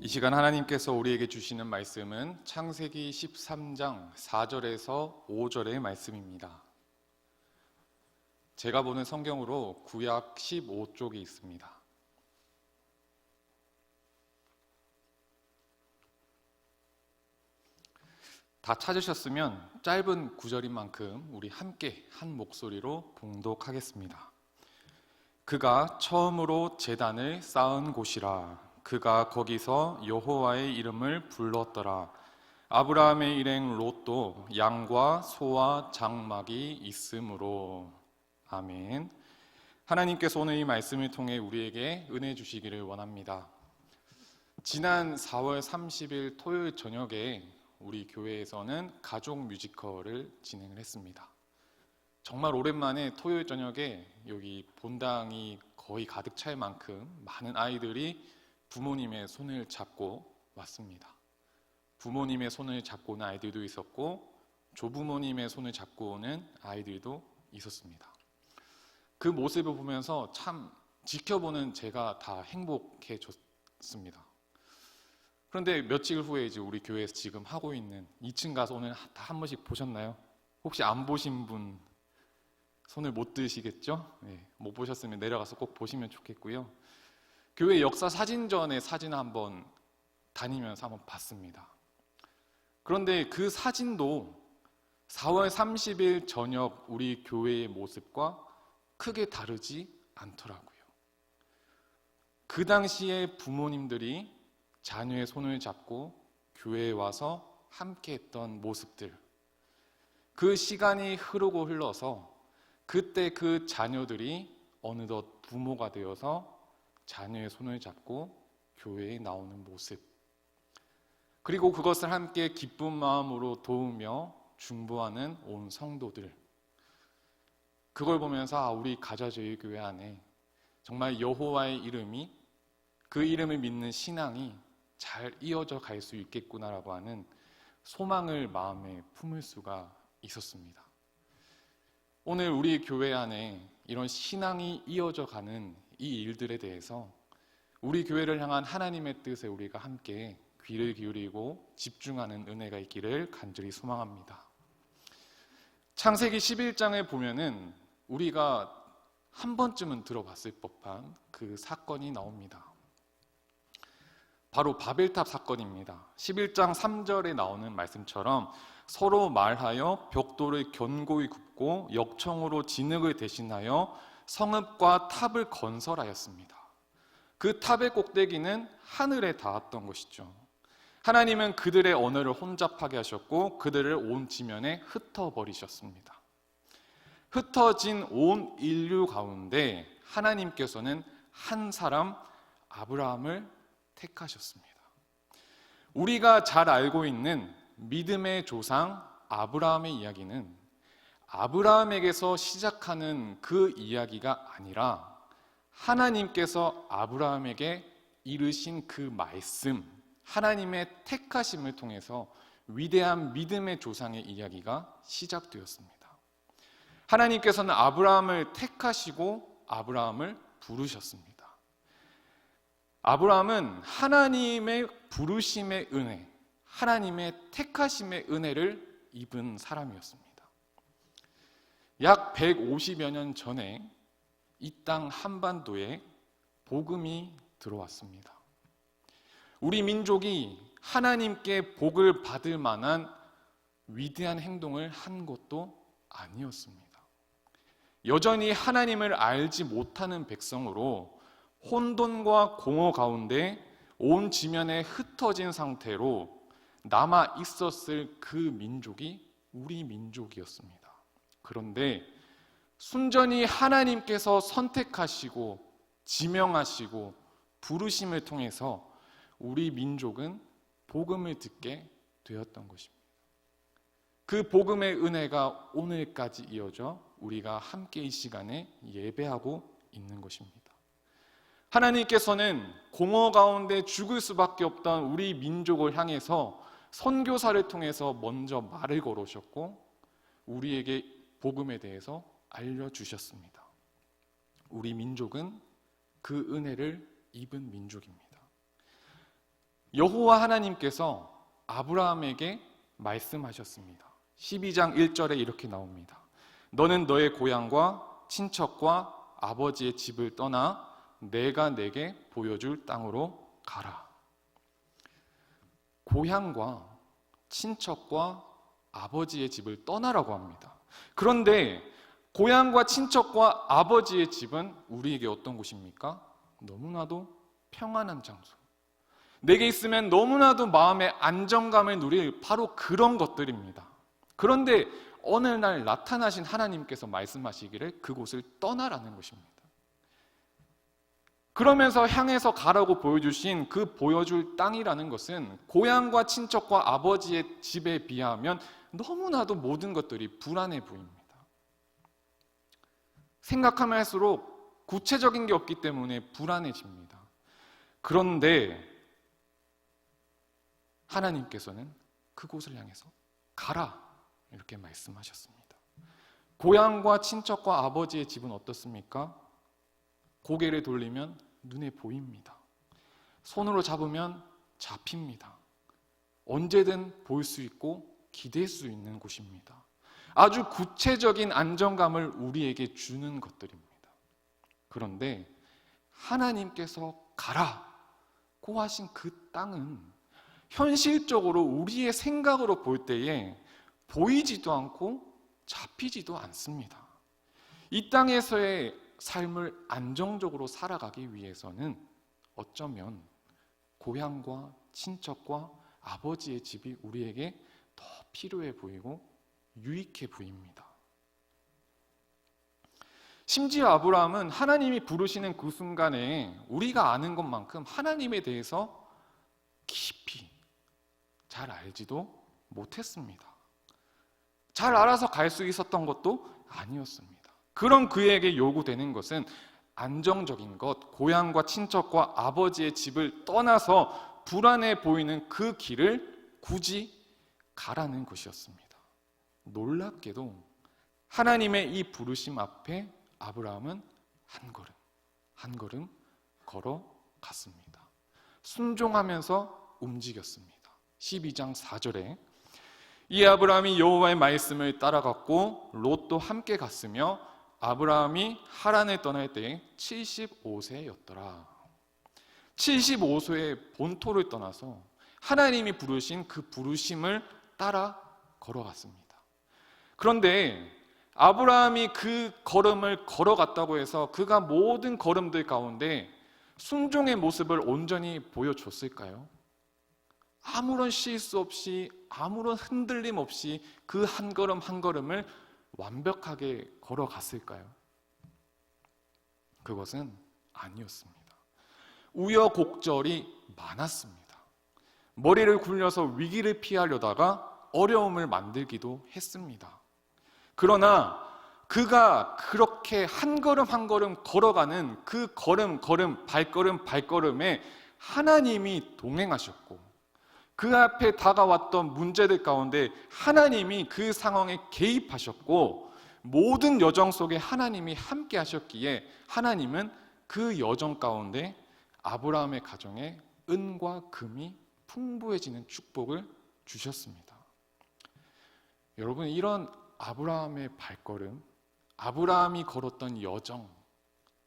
이 시간 하나님께서 우리에게 주시는 말씀은 창세기 13장 4절에서 5절의 말씀입니다. 제가 보는 성경으로 구약 15쪽이 있습니다. 다 찾으셨으면 짧은 구절인 만큼 우리 함께 한 목소리로 봉독하겠습니다. 그가 처음으로 제단을 쌓은 곳이라. 그가 거기서 여호와의 이름을 불렀더라. 아브라함의 일행 롯도 양과 소와 장막이 있으므로. 아멘. 하나님께서 오늘 이 말씀을 통해 우리에게 은혜 주시기를 원합니다. 지난 4월 30일 토요일 저녁에 우리 교회에서는 가족 뮤지컬을 진행을 했습니다. 정말 오랜만에 토요일 저녁에 여기 본당이 거의 가득 찰 만큼 많은 아이들이 부모님의 손을 잡고 왔습니다. 부모님의 손을 잡고 오는 아이들도 있었고 조부모님의 손을 잡고 오는 아이들도 있었습니다. 그 모습을 보면서 참 지켜보는 제가 다 행복해졌습니다. 그런데 며칠 후에 이제 우리 교회에서 지금 하고 있는 2층 가서 오늘 다 한 번씩 보셨나요? 혹시 안 보신 분 손을 못 드시겠죠? 네, 못 보셨으면 내려가서 꼭 보시면 좋겠고요. 교회 역사 사진전의 사진을 한번 다니면서 한번 봤습니다. 그런데 그 사진도 4월 30일 저녁 우리 교회의 모습과 크게 다르지 않더라고요. 그 당시에 부모님들이 자녀의 손을 잡고 교회에 와서 함께 했던 모습들, 그 시간이 흐르고 흘러서 그때 그 자녀들이 어느덧 부모가 되어서 자녀의 손을 잡고 교회에 나오는 모습, 그리고 그것을 함께 기쁜 마음으로 도우며 중보하는 온 성도들, 그걸 보면서 우리 가자저희 교회 안에 정말 여호와의 이름이, 그 이름을 믿는 신앙이 잘 이어져 갈 수 있겠구나라고 하는 소망을 마음에 품을 수가 있었습니다. 오늘 우리 교회 안에 이런 신앙이 이어져 가는 이 일들에 대해서 우리 교회를 향한 하나님의 뜻에 우리가 함께 귀를 기울이고 집중하는 은혜가 있기를 간절히 소망합니다. 창세기 11장에 보면은 우리가 한 번쯤은 들어봤을 법한 그 사건이 나옵니다. 바로 바벨탑 사건입니다. 11장 3절에 나오는 말씀처럼 서로 말하여 벽돌을 견고히 굽고 역청으로 진흙을 대신하여 성읍과 탑을 건설하였습니다. 그 탑의 꼭대기는 하늘에 닿았던 것이죠. 하나님은 그들의 언어를 혼잡하게 하셨고 그들을 온 지면에 흩어버리셨습니다. 흩어진 온 인류 가운데 하나님께서는 한 사람 아브라함을 택하셨습니다. 우리가 잘 알고 있는 믿음의 조상 아브라함의 이야기는 아브라함에게서 시작하는 그 이야기가 아니라 하나님께서 아브라함에게 이르신 그 말씀, 하나님의 택하심을 통해서 위대한 믿음의 조상의 이야기가 시작되었습니다. 하나님께서는 아브라함을 택하시고 아브라함을 부르셨습니다. 아브라함은 하나님의 부르심의 은혜, 하나님의 택하심의 은혜를 입은 사람이었습니다. 약 150여 년 전에 이 땅 한반도에 복음이 들어왔습니다. 우리 민족이 하나님께 복을 받을 만한 위대한 행동을 한 것도 아니었습니다. 여전히 하나님을 알지 못하는 백성으로 혼돈과 공허 가운데 온 지면에 흩어진 상태로 남아 있었을 그 민족이 우리 민족이었습니다. 그런데 순전히 하나님께서 선택하시고 지명하시고 부르심을 통해서 우리 민족은 복음을 듣게 되었던 것입니다. 그 복음의 은혜가 오늘까지 이어져 우리가 함께 이 시간에 예배하고 있는 것입니다. 하나님께서는 공허 가운데 죽을 수밖에 없던 우리 민족을 향해서 선교사를 통해서 먼저 말을 걸으셨고 우리에게 복음에 대해서 알려주셨습니다. 우리 민족은 그 은혜를 입은 민족입니다. 여호와 하나님께서 아브라함에게 말씀하셨습니다. 12장 1절에 이렇게 나옵니다. 너는 너의 고향과 친척과 아버지의 집을 떠나 내가 내게 보여줄 땅으로 가라. 고향과 친척과 아버지의 집을 떠나라고 합니다. 그런데 고향과 친척과 아버지의 집은 우리에게 어떤 곳입니까? 너무나도 평안한 장소. 내게 있으면 너무나도 마음의 안정감을 누릴 바로 그런 것들입니다. 그런데 어느 날 나타나신 하나님께서 말씀하시기를 그곳을 떠나라는 것입니다. 그러면서 향해서 가라고 보여주신 그 보여줄 땅이라는 것은 고향과 친척과 아버지의 집에 비하면 너무나도 모든 것들이 불안해 보입니다. 생각하면 할수록 구체적인 게 없기 때문에 불안해집니다. 그런데 하나님께서는 그곳을 향해서 가라 이렇게 말씀하셨습니다. 고향과 친척과 아버지의 집은 어떻습니까? 고개를 돌리면 눈에 보입니다. 손으로 잡으면 잡힙니다. 언제든 볼 수 있고 기댈 수 있는 곳입니다. 아주 구체적인 안정감을 우리에게 주는 것들입니다. 그런데 하나님께서 가라고 하신 그 땅은 현실적으로 우리의 생각으로 볼 때에 보이지도 않고 잡히지도 않습니다. 이 땅에서의 삶을 안정적으로 살아가기 위해서는 어쩌면 고향과 친척과 아버지의 집이 우리에게 더 필요해 보이고 유익해 보입니다. 심지어 아브라함은 하나님이 부르시는 그 순간에 우리가 아는 것만큼 하나님에 대해서 깊이 잘 알지도 못했습니다. 잘 알아서 갈 수 있었던 것도 아니었습니다. 그런 그에게 요구되는 것은 안정적인 것, 고향과 친척과 아버지의 집을 떠나서 불안해 보이는 그 길을 굳이 가라는 것이었습니다. 놀랍게도 하나님의 이 부르심 앞에 아브라함은 한 걸음 걸어갔습니다. 순종하면서 움직였습니다. 12장 4절에 이 아브라함이 여호와의 말씀을 따라갔고 롯도 함께 갔으며 아브라함이 하란을 떠날 때에 75세였더라. 75세의 본토를 떠나서 하나님이 부르신 그 부르심을 따라 걸어갔습니다. 그런데 아브라함이 그 걸음을 걸어갔다고 해서 그가 모든 걸음들 가운데 순종의 모습을 온전히 보여줬을까요? 아무런 실수 없이 아무런 흔들림 없이 그 한 걸음 한 걸음을 완벽하게 걸어갔을까요? 그것은 아니었습니다. 우여곡절이 많았습니다. 머리를 굴려서 위기를 피하려다가 어려움을 만들기도 했습니다. 그러나 그가 그렇게 한 걸음 한 걸음 걸어가는 그 걸음 발걸음에 하나님이 동행하셨고 그 앞에 다가왔던 문제들 가운데 하나님이 그 상황에 개입하셨고 모든 여정 속에 하나님이 함께 하셨기에 하나님은 그 여정 가운데 아브라함의 가정에 은과 금이 풍부해지는 축복을 주셨습니다. 여러분, 이런 아브라함의 발걸음, 아브라함이 걸었던 여정,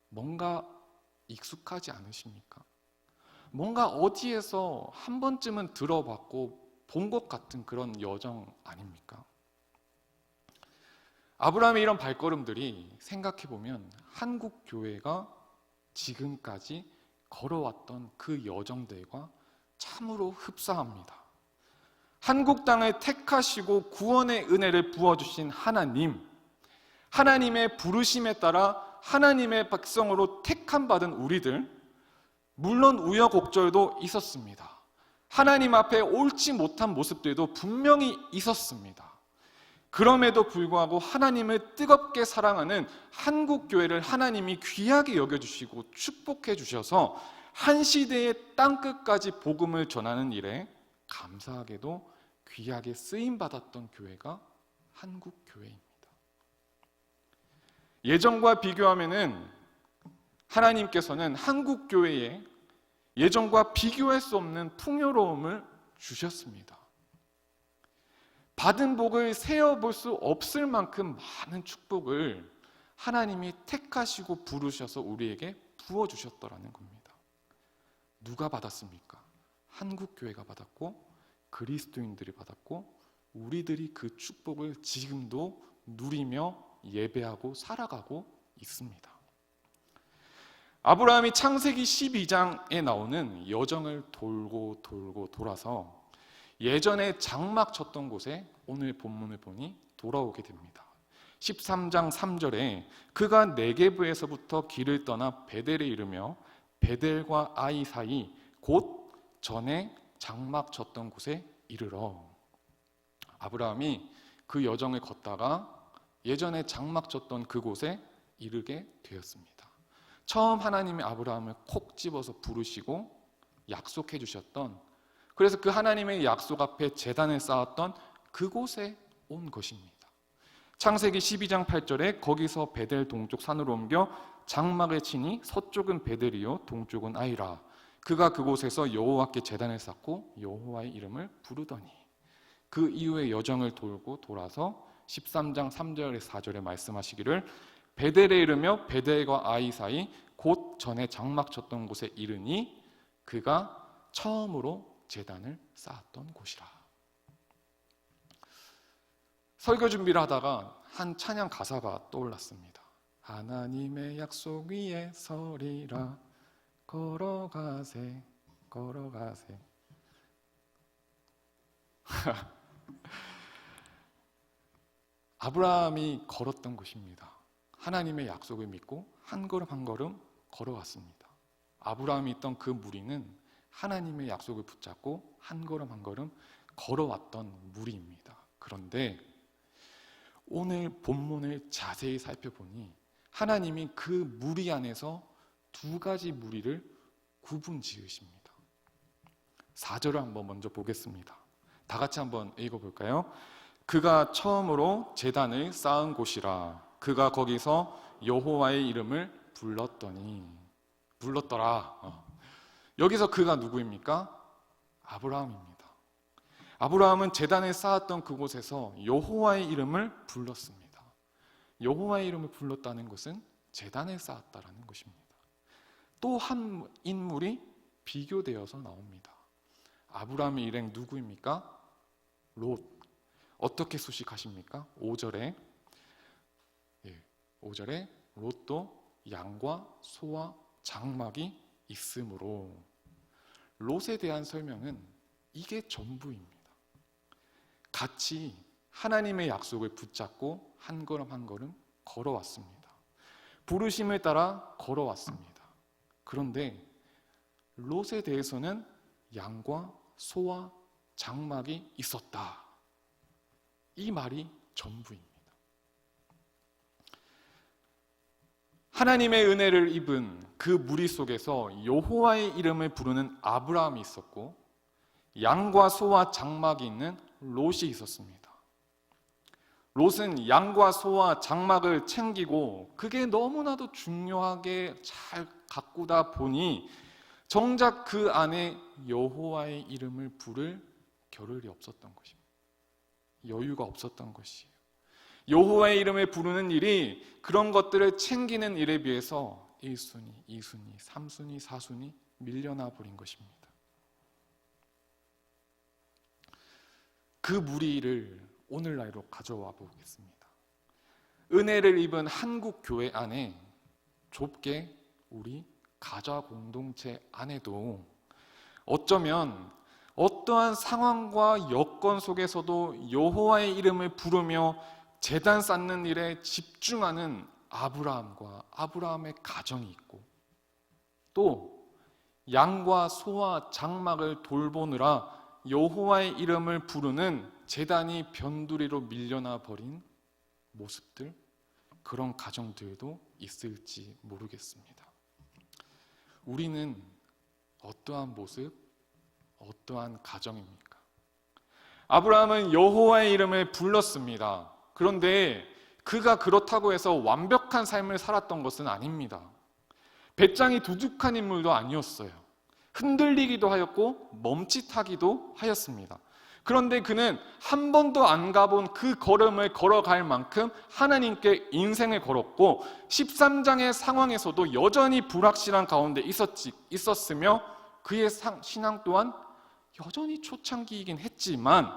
뭔가 익숙하지 않으십니까? 뭔가 어디에서 한 번쯤은 들어봤고 본 것 같은 그런 여정 아닙니까? 아브라함의 이런 발걸음들이 생각해보면 한국 교회가 지금까지 걸어왔던 그 여정들과 참으로 흡사합니다. 한국 땅을 택하시고 구원의 은혜를 부어주신 하나님, 하나님의 부르심에 따라 하나님의 백성으로 택함 받은 우리들, 물론 우여곡절도 있었습니다. 하나님 앞에 옳지 못한 모습들도 분명히 있었습니다. 그럼에도 불구하고 하나님을 뜨겁게 사랑하는 한국교회를 하나님이 귀하게 여겨주시고 축복해 주셔서 한 시대의 땅끝까지 복음을 전하는 일에 감사하게도 귀하게 쓰임받았던 교회가 한국교회입니다. 예전과 비교하면은 하나님께서는 한국교회에 예전과 비교할 수 없는 풍요로움을 주셨습니다. 받은 복을 세어볼 수 없을 만큼 많은 축복을 하나님이 택하시고 부르셔서 우리에게 부어주셨더라는 겁니다. 누가 받았습니까? 한국교회가 받았고, 그리스도인들이 받았고, 우리들이 그 축복을 지금도 누리며 예배하고 살아가고 있습니다. 아브라함이 창세기 12장에 나오는 여정을 돌고 돌아서 예전에 장막 쳤던 곳에 오늘 본문을 보니 돌아오게 됩니다. 13장 3절에 그가 네게브에서부터 길을 떠나 베델에 이르며 베델과 아이 사이 곧 전에 장막 쳤던 곳에 이르러. 아브라함이 그 여정을 걷다가 예전에 장막 쳤던 그곳에 이르게 되었습니다. 처음 하나님이 아브라함을 콕 집어서 부르시고 약속해 주셨던, 그래서 그 하나님의 약속 앞에 제단을 쌓았던 그곳에 온 것입니다. 창세기 12장 8절에 거기서 베델 동쪽 산으로 옮겨 장막을 치니 서쪽은 베델이요 동쪽은 아이라. 그가 그곳에서 여호와께 제단을 쌓고 여호와의 이름을 부르더니. 그 이후에 여정을 돌고 돌아서 13장 3절에 4절에 말씀하시기를 베델에 이르며 베델과 아이 사이 곧 전에 장막 쳤던 곳에 이르니 그가 처음으로 제단을 쌓았던 곳이라. 설교 준비를 하다가 한 찬양 가사가 떠올랐습니다. 하나님의 약속 위에 서리라 걸어가세 걸어가세. 아브라함이 걸었던 곳입니다. 하나님의 약속을 믿고 한 걸음 한 걸음 걸어왔습니다. 아브라함이 있던 그 무리는 하나님의 약속을 붙잡고 한 걸음 한 걸음 걸어왔던 무리입니다. 그런데 오늘 본문을 자세히 살펴보니 하나님이 그 무리 안에서 두 가지 무리를 구분 지으십니다. 4절을 한번 먼저 보겠습니다. 다 같이 한번 읽어볼까요? 그가 처음으로 제단을 쌓은 곳이라. 그가 거기서 여호와의 이름을 불렀더라. 여기서 그가 누구입니까? 아브라함입니다. 아브라함은 제단을 쌓았던 그곳에서 여호와의 이름을 불렀습니다. 여호와의 이름을 불렀다는 것은 제단을 쌓았다라는 것입니다. 또 한 인물이 비교되어서 나옵니다. 아브라함의 일행 누구입니까? 롯. 어떻게 소식하십니까? 5절에 롯도 양과 소와 장막이 있으므로. 롯에 대한 설명은 이게 전부입니다. 같이 하나님의 약속을 붙잡고 한 걸음 한 걸음 걸어왔습니다. 부르심을 따라 걸어왔습니다. 그런데 롯에 대해서는 양과 소와 장막이 있었다. 이 말이 전부입니다. 하나님의 은혜를 입은 그 무리 속에서 여호와의 이름을 부르는 아브라함이 있었고 양과 소와 장막이 있는 롯이 있었습니다. 롯은 양과 소와 장막을 챙기고 그게 너무나도 중요하게 잘 가꾸다 보니 정작 그 안에 여호와의 이름을 부를 겨를이 없었던 것입니다. 여유가 없었던 것이에요. 여호와의 이름을 부르는 일이 그런 것들을 챙기는 일에 비해서 1순위, 2순위, 3순위, 4순위 밀려나 버린 것입니다. 그 무리를 오늘날로 가져와 보겠습니다. 은혜를 입은 한국 교회 안에 좁게 우리 가좌 공동체 안에도 어쩌면 어떠한 상황과 여건 속에서도 여호와의 이름을 부르며 제단 쌓는 일에 집중하는 아브라함과 아브라함의 가정이 있고 또 양과 소와 장막을 돌보느라 여호와의 이름을 부르는 제단이 변두리로 밀려나 버린 모습들, 그런 가정들도 있을지 모르겠습니다. 우리는 어떠한 모습, 어떠한 가정입니까? 아브라함은 여호와의 이름을 불렀습니다. 그런데 그가 그렇다고 해서 완벽한 삶을 살았던 것은 아닙니다. 배짱이 두둑한 인물도 아니었어요. 흔들리기도 하였고 멈칫하기도 하였습니다. 그런데 그는 한 번도 안 가본 그 걸음을 걸어갈 만큼 하나님께 인생을 걸었고 13장의 상황에서도 여전히 불확실한 가운데 있었으며 그의 신앙 또한 여전히 초창기이긴 했지만,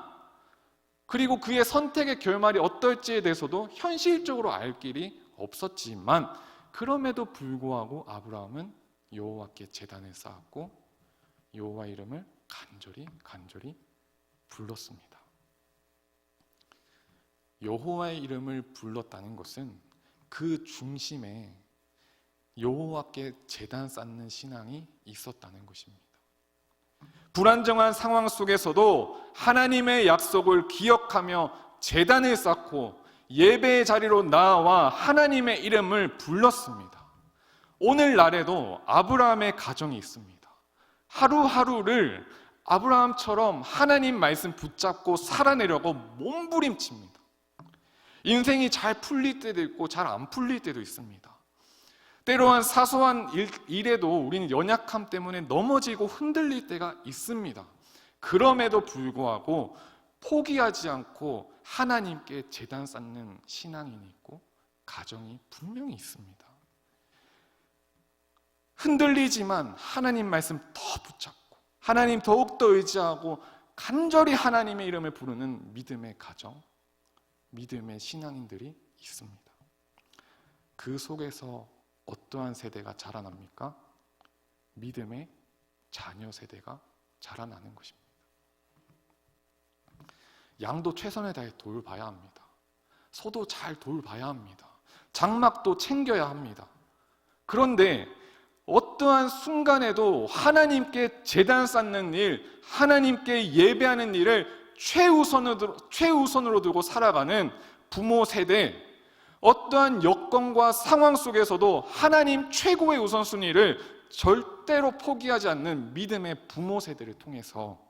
그리고 그의 선택의 결말이 어떨지에 대해서도 현실적으로 알 길이 없었지만, 그럼에도 불구하고 아브라함은 여호와께 제단을 쌓았고 여호와 이름을 간절히 불렀습니다. 여호와의 이름을 불렀다는 것은 그 중심에 여호와께 제단 쌓는 신앙이 있었다는 것입니다. 불안정한 상황 속에서도 하나님의 약속을 기억하며 제단을 쌓고 예배의 자리로 나와 하나님의 이름을 불렀습니다. 오늘날에도 아브라함의 가정이 있습니다. 하루하루를 아브라함처럼 하나님 말씀 붙잡고 살아내려고 몸부림칩니다. 인생이 잘 풀릴 때도 있고 잘 안 풀릴 때도 있습니다. 때로한 사소한 일에도 우리는 연약함 때문에 넘어지고 흔들릴 때가 있습니다. 그럼에도 불구하고 포기하지 않고 하나님께 제단 쌓는 신앙인이 있고 가정이 분명히 있습니다. 흔들리지만 하나님 말씀 더 붙잡고 하나님 더욱더 의지하고 간절히 하나님의 이름을 부르는 믿음의 가정, 믿음의 신앙인들이 있습니다. 그 속에서 어떠한 세대가 자라납니까? 믿음의 자녀 세대가 자라나는 것입니다. 양도 최선을 다해 돌봐야 합니다. 소도 잘 돌봐야 합니다. 장막도 챙겨야 합니다. 그런데 어떠한 순간에도 하나님께 제단 쌓는 일, 하나님께 예배하는 일을 최우선으로 두고 살아가는 부모 세대, 어떠한 여건과 상황 속에서도 하나님 최고의 우선순위를 절대로 포기하지 않는 믿음의 부모 세대를 통해서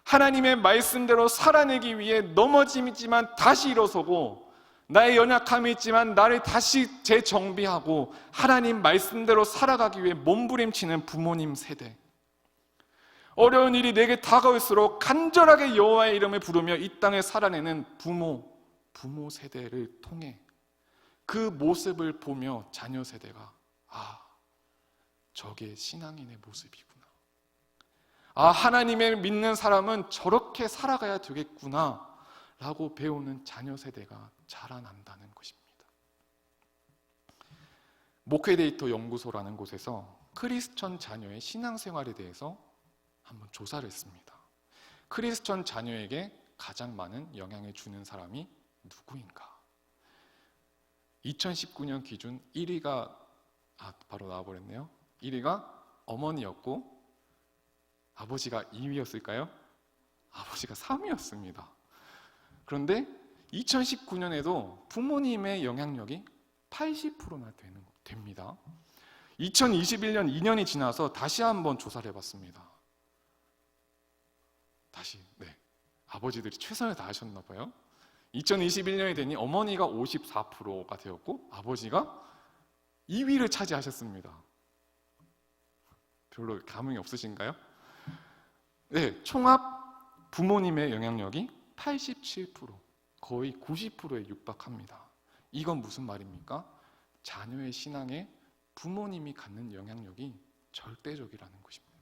하나님의 말씀대로 살아내기 위해 넘어지지만 다시 일어서고, 나의 연약함이 있지만 나를 다시 재정비하고 하나님 말씀대로 살아가기 위해 몸부림치는 부모님 세대, 어려운 일이 내게 다가올수록 간절하게 여호와의 이름을 부르며 이 땅을 살아내는 부모 세대를 통해 그 모습을 보며 자녀 세대가 저게 신앙인의 모습이구나, 하나님을 믿는 사람은 저렇게 살아가야 되겠구나 라고 배우는 자녀 세대가 자라난다는 것입니다. 목회데이터 연구소라는 곳에서 크리스천 자녀의 신앙생활에 대해서 한번 조사를 했습니다. 크리스천 자녀에게 가장 많은 영향을 주는 사람이 누구인가? 2019년 기준 1위가 바로 나와버렸네요. 1위가 어머니였고 아버지가 2위였을까요? 아버지가 3위였습니다. 그런데 2019년에도 부모님의 영향력이 80%나 됩니다. 2021년 2년이 지나서 다시 한번 조사를 해봤습니다. 아버지들이 최선을 다하셨나 봐요. 2021년이 되니 어머니가 54%가 되었고 아버지가 2위를 차지하셨습니다. 별로 감흥이 없으신가요? 네, 총합 부모님의 영향력이 87%, 거의 90%에 육박합니다. 이건 무슨 말입니까? 자녀의 신앙에 부모님이 갖는 영향력이 절대적이라는 것입니다.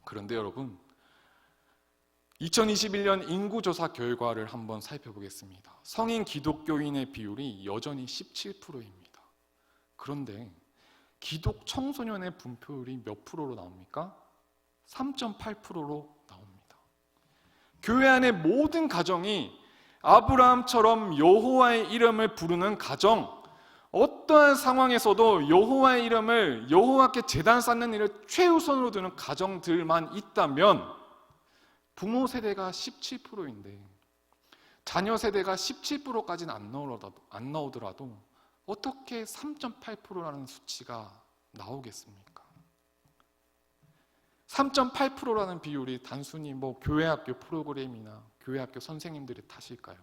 그런데 여러분, 2021년 인구조사 결과를 한번 살펴보겠습니다. 성인 기독교인의 비율이 여전히 17%입니다. 그런데 기독 청소년의 분포율이 몇 프로로 나옵니까? 3.8%로 나옵니다. 교회 안의 모든 가정이 아브라함처럼 여호와의 이름을 부르는 가정, 어떠한 상황에서도 여호와의 이름을, 여호와께 제단 쌓는 일을 최우선으로 두는 가정들만 있다면 부모 세대가 17%인데 자녀 세대가 17%까지는 안 나오더라도 어떻게 3.8%라는 수치가 나오겠습니까? 3.8%라는 비율이 단순히 교회 학교 프로그램이나 교회 학교 선생님들의 탓일까요?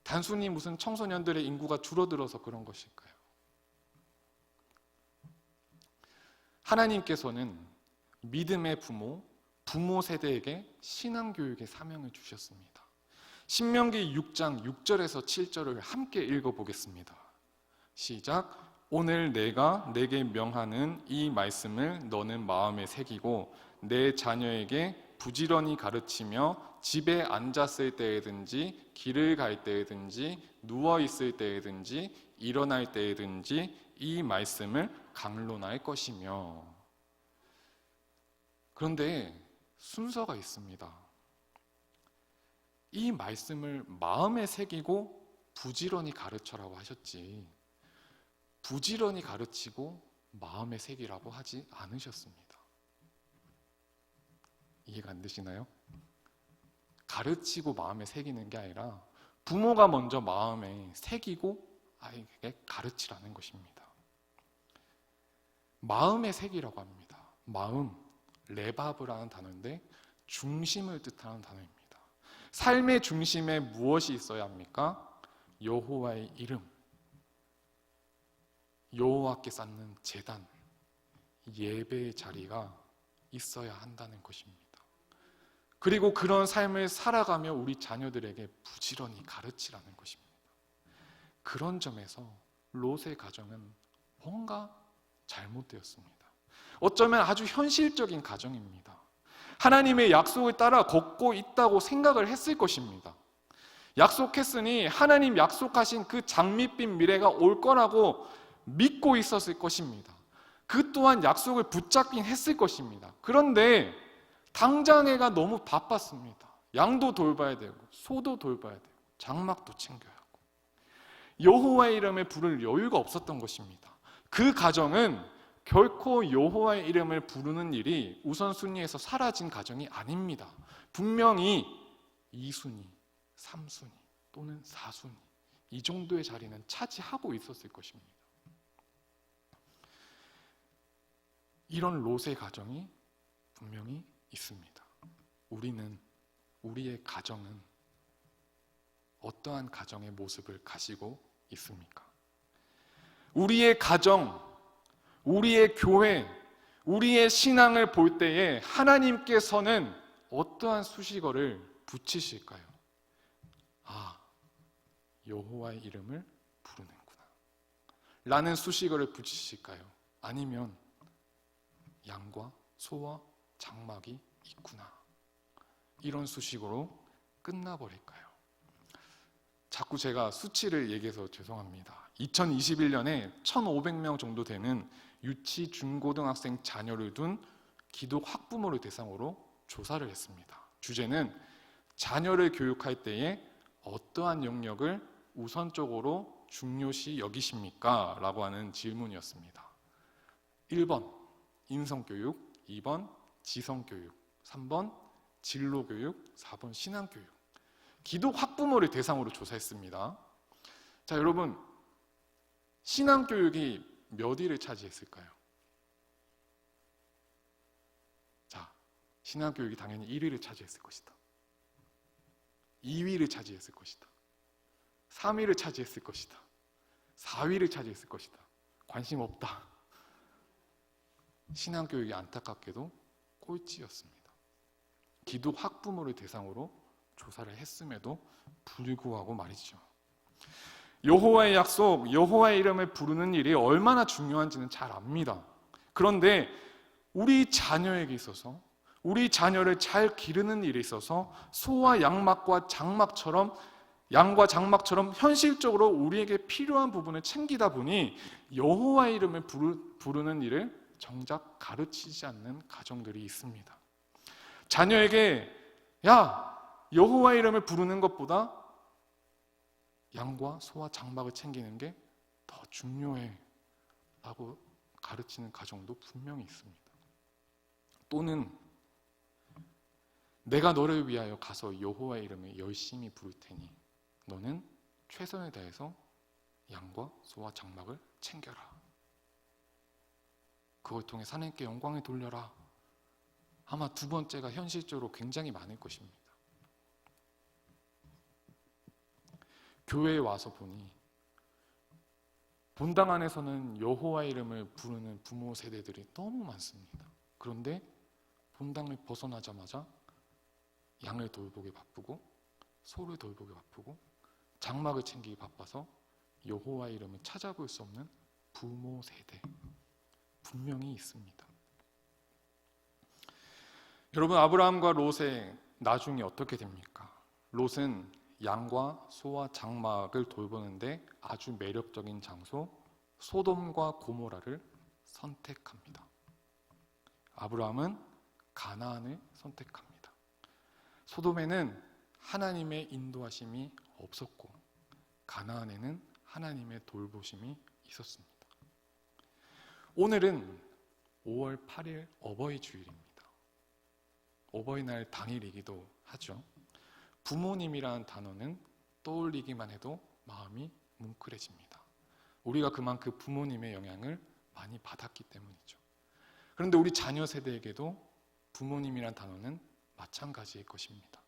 단순히 무슨 청소년들의 인구가 줄어들어서 그런 것일까요? 하나님께서는 믿음의 부모 세대에게 신앙교육의 사명을 주셨습니다. 신명기 6장 6절에서 7절을 함께 읽어보겠습니다. 시작. 오늘 내가 내게 명하는 이 말씀을 너는 마음에 새기고 내 자녀에게 부지런히 가르치며 집에 앉았을 때에든지 길을 갈 때에든지 누워 있을 때에든지 일어날 때에든지 이 말씀을 강론할 것이며. 그런데 순서가 있습니다. 이 말씀을 마음에 새기고 부지런히 가르쳐라고 하셨지, 부지런히 가르치고 마음에 새기라고 하지 않으셨습니다. 이해가 안 되시나요? 가르치고 마음에 새기는 게 아니라 부모가 먼저 마음에 새기고 아이에게 가르치라는 것입니다. 마음에 새기라고 합니다. 마음, 레바브라는 단어인데 중심을 뜻하는 단어입니다. 삶의 중심에 무엇이 있어야 합니까? 여호와의 이름, 여호와께 쌓는 제단, 예배의 자리가 있어야 한다는 것입니다. 그리고 그런 삶을 살아가며 우리 자녀들에게 부지런히 가르치라는 것입니다. 그런 점에서 롯의 가정은 뭔가 잘못되었습니다. 어쩌면 아주 현실적인 가정입니다. 하나님의 약속을 따라 걷고 있다고 생각을 했을 것입니다. 약속했으니 하나님 약속하신 그 장밋빛 미래가 올 거라고 믿고 있었을 것입니다. 그 또한 약속을 붙잡긴 했을 것입니다. 그런데 당장 애가 너무 바빴습니다. 양도 돌봐야 되고 소도 돌봐야 되고 장막도 챙겨야 하고 여호와의 이름을 부를 여유가 없었던 것입니다. 그 가정은 결코 여호와의 이름을 부르는 일이 우선순위에서 사라진 가정이 아닙니다. 분명히 2순위, 3순위 또는 4순위 이 정도의 자리는 차지하고 있었을 것입니다. 이런 롯의 가정이 분명히 있습니다. 우리의 가정은 어떠한 가정의 모습을 가지고 있습니까? 우리의 가정, 우리의 교회, 우리의 신앙을 볼 때에 하나님께서는 어떠한 수식어를 붙이실까요? 아, 여호와의 이름을 부르는구나 라는 수식어를 붙이실까요? 아니면 양과 소와 장막이 있구나 이런 수식어로 끝나버릴까요? 자꾸 제가 수치를 얘기해서 죄송합니다. 2021년에 1,500명 정도 되는 유치 중고등학생 자녀를 둔 기독 학부모를 대상으로 조사를 했습니다. 주제는 자녀를 교육할 때에 어떠한 영역을 우선적으로 중요시 여기십니까? 라고 하는 질문이었습니다. 1번 인성교육, 2번 지성교육, 3번 진로교육, 4번 신앙교육. 기독 학부모를 대상으로 조사했습니다. 자, 여러분, 신앙교육이 몇 위를 차지했을까요? 자, 신앙교육이 당연히 1위를 차지했을 것이다. 2위를 차지했을 것이다. 3위를 차지했을 것이다. 4위를 차지했을 것이다. 관심 없다. 신앙교육이 안타깝게도 꼴찌였습니다. 기독 학부모를 대상으로 조사를 했음에도 불구하고 말이죠. 여호와의 약속, 여호와의 이름을 부르는 일이 얼마나 중요한지는 잘 압니다. 그런데 우리 자녀에게 있어서, 우리 자녀를 잘 기르는 일에 있어서 소와 양과 장막처럼 현실적으로 우리에게 필요한 부분을 챙기다 보니 여호와의 이름을 부르는 일을 정작 가르치지 않는 가정들이 있습니다. 자녀에게 여호와의 이름을 부르는 것보다 양과 소와 장막을 챙기는 게 더 중요해 라고 가르치는 가정도 분명히 있습니다. 또는 내가 너를 위하여 가서 여호와의 이름을 열심히 부를 테니 너는 최선을 다해서 양과 소와 장막을 챙겨라. 그걸 통해 하나님께 영광을 돌려라. 아마 두 번째가 현실적으로 굉장히 많을 것입니다. 교회에 와서 보니 본당 안에서는 여호와의 이름을 부르는 부모 세대들이 너무 많습니다. 그런데 본당을 벗어나자마자 양을 돌보기 바쁘고 소를 돌보기 바쁘고 장막을 챙기기 바빠서 여호와의 이름을 찾아볼 수 없는 부모 세대 분명히 있습니다. 여러분, 아브라함과 롯의 나중에 어떻게 됩니까? 롯은 양과 소와 장막을 돌보는데 아주 매력적인 장소 소돔과 고모라를 선택합니다. 아브라함은 가나안을 선택합니다. 소돔에는 하나님의 인도하심이 없었고 가나안에는 하나님의 돌보심이 있었습니다. 오늘은 5월 8일 어버이 주일입니다. 어버이날 당일이기도 하죠. 부모님이라는 단어는 떠올리기만 해도 마음이 뭉클해집니다. 우리가 그만큼 부모님의 영향을 많이 받았기 때문이죠. 그런데 우리 자녀 세대에게도 부모님이란 단어는 마찬가지일 것입니다.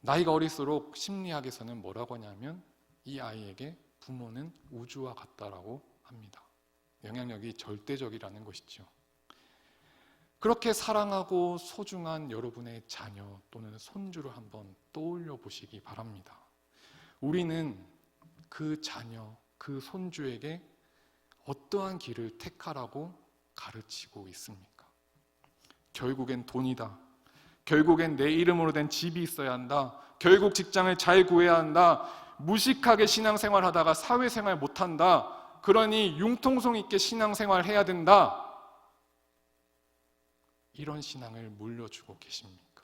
나이가 어릴수록 심리학에서는 뭐라고 하냐면 이 아이에게 부모는 우주와 같다라고 합니다. 영향력이 절대적이라는 것이죠. 그렇게 사랑하고 소중한 여러분의 자녀 또는 손주를 한번 떠올려 보시기 바랍니다. 우리는 그 자녀, 그 손주에게 어떠한 길을 택하라고 가르치고 있습니까? 결국엔 돈이다. 결국엔 내 이름으로 된 집이 있어야 한다. 결국 직장을 잘 구해야 한다. 무식하게 신앙생활 하다가 사회생활 못한다. 그러니 융통성 있게 신앙생활 해야 된다. 이런 신앙을 물려주고 계십니까?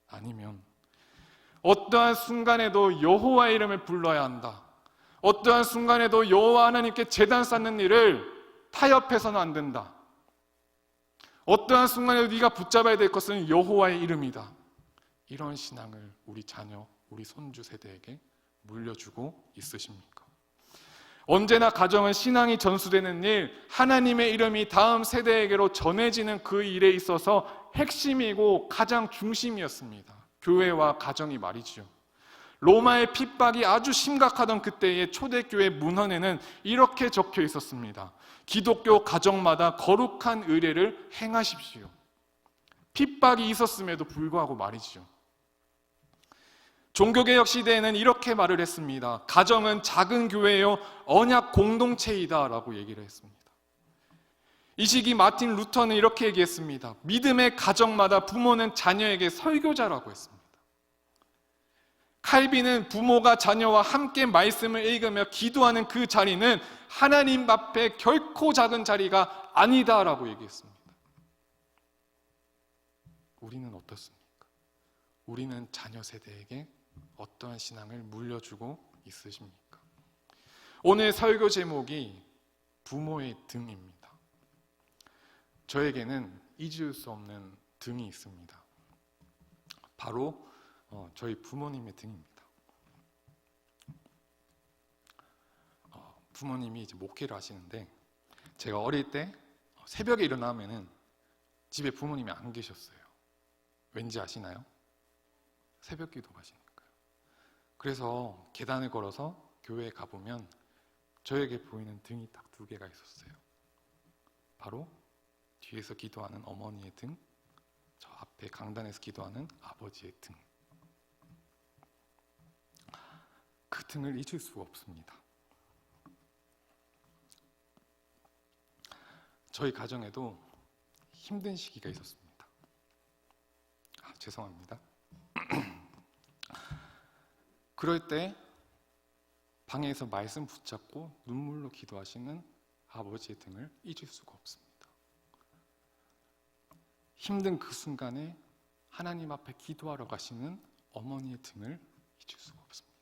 아니면 어떠한 순간에도 여호와의 이름을 불러야 한다. 어떠한 순간에도 여호와 하나님께 제단 쌓는 일을 타협해서는 안 된다. 어떠한 순간에도 네가 붙잡아야 될 것은 여호와의 이름이다. 이런 신앙을 우리 자녀, 우리 손주 세대에게 물려주고 있으십니까? 언제나 가정은 신앙이 전수되는 일, 하나님의 이름이 다음 세대에게로 전해지는 그 일에 있어서 핵심이고 가장 중심이었습니다. 교회와 가정이 말이죠. 로마의 핍박이 아주 심각하던 그때의 초대교회 문헌에는 이렇게 적혀 있었습니다. 기독교 가정마다 거룩한 의례를 행하십시오. 핍박이 있었음에도 불구하고 말이죠. 종교개혁 시대에는 이렇게 말을 했습니다. 가정은 작은 교회요 언약 공동체이다 라고 얘기를 했습니다. 이 시기 마틴 루터는 이렇게 얘기했습니다. 믿음의 가정마다 부모는 자녀에게 설교자라고 했습니다. 칼빈은 부모가 자녀와 함께 말씀을 읽으며 기도하는 그 자리는 하나님 앞에 결코 작은 자리가 아니다라고 얘기했습니다. 우리는 어떻습니까? 우리는 자녀 세대에게 어떠한 신앙을 물려주고 있으십니까? 오늘 설교 제목이 부모의 등입니다. 저에게는 잊을 수 없는 등이 있습니다. 바로 저희 부모님의 등입니다. 부모님이 이제 목회를 하시는데 제가 어릴 때 새벽에 일어나면은 집에 부모님이 안 계셨어요. 왠지 아시나요? 새벽 기도 하시니까요. 그래서 계단을 걸어서 교회에 가보면 저에게 보이는 등이 딱 2개가 있었어요. 바로 뒤에서 기도하는 어머니의 등, 저 앞에 강단에서 기도하는 아버지의 등. 그 등을 잊을 수가 없습니다. 저희 가정에도 힘든 시기가 있었습니다. 죄송합니다. 그럴 때 방에서 말씀 붙잡고 눈물로 기도하시는 아버지의 등을 잊을 수가 없습니다. 힘든 그 순간에 하나님 앞에 기도하러 가시는 어머니의 등을 잊을 수가 없습니다.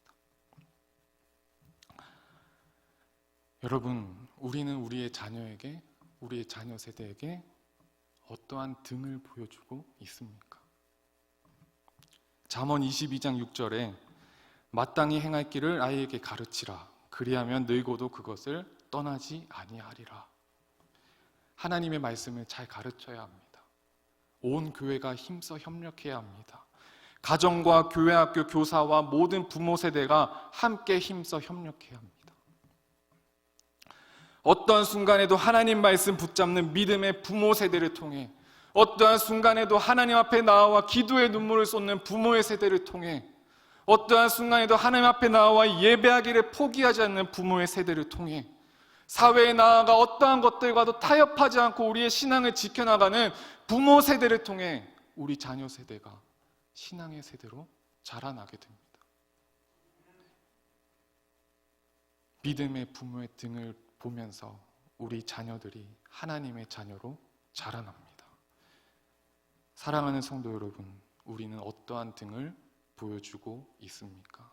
여러분, 우리는 우리의 자녀에게, 우리의 자녀 세대에게 어떠한 등을 보여주고 있습니까? 잠언 22장 6절에 마땅히 행할 길을 아이에게 가르치라. 그리하면 늙어도 그것을 떠나지 아니하리라. 하나님의 말씀을 잘 가르쳐야 합니다. 온 교회가 힘써 협력해야 합니다. 가정과 교회, 학교, 교사와 모든 부모 세대가 함께 힘써 협력해야 합니다. 어떠한 순간에도 하나님 말씀 붙잡는 믿음의 부모 세대를 통해, 어떠한 순간에도 하나님 앞에 나와 기도의 눈물을 쏟는 부모의 세대를 통해, 어떠한 순간에도 하나님 앞에 나와 예배하기를 포기하지 않는 부모의 세대를 통해, 사회에 나아가 어떠한 것들과도 타협하지 않고 우리의 신앙을 지켜나가는 부모 세대를 통해 우리 자녀 세대가 신앙의 세대로 자라나게 됩니다. 믿음의 부모의 등을 보면서 우리 자녀들이 하나님의 자녀로 자라납니다. 사랑하는 성도 여러분, 우리는 어떠한 등을 보여주고 있습니까?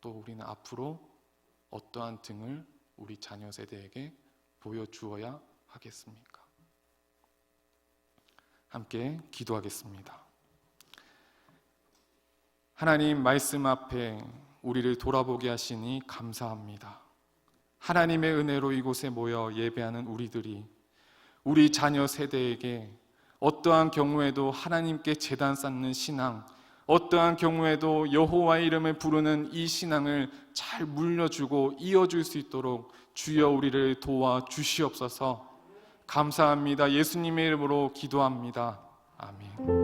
또 우리는 앞으로 어떠한 등을 우리 자녀 세대에게 보여주어야 하겠습니까? 함께 기도하겠습니다. 하나님 말씀 앞에 우리를 돌아보게 하시니 감사합니다. 하나님의 은혜로 이곳에 모여 예배하는 우리들이 우리 자녀 세대에게 어떠한 경우에도 하나님께 제단 쌓는 신앙, 어떠한 경우에도 여호와의 이름을 부르는 이 신앙을 잘 물려주고 이어줄 수 있도록 주여 우리를 도와주시옵소서. 감사합니다. 예수님의 이름으로 기도합니다. 아멘.